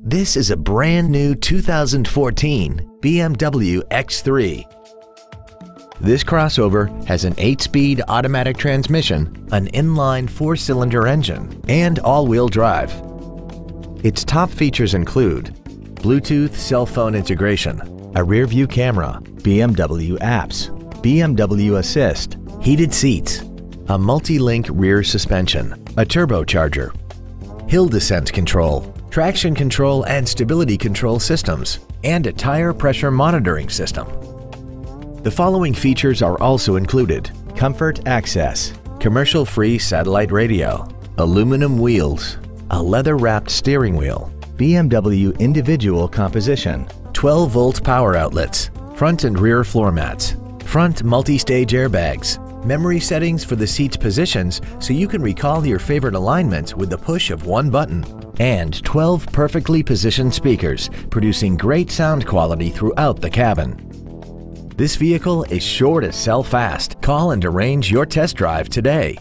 This is a brand new 2014 BMW X3. This crossover has an 8-speed automatic transmission, an inline 4-cylinder engine, and all-wheel drive. Its top features include Bluetooth cell phone integration, a rear-view camera, BMW apps, BMW Assist, heated seats, a multi-link rear suspension, a turbocharger, hill descent control, traction control and stability control systems, and a tire pressure monitoring system. The following features are also included: comfort access, commercial-free satellite radio, aluminum wheels, a leather-wrapped steering wheel, BMW individual composition, 12-volt power outlets, front and rear floor mats, front multi-stage airbags, memory settings for the seat's positions so you can recall your favorite alignments with the push of one button, and 12 perfectly positioned speakers producing great sound quality throughout the cabin. This vehicle is sure to sell fast. Call and arrange your test drive today.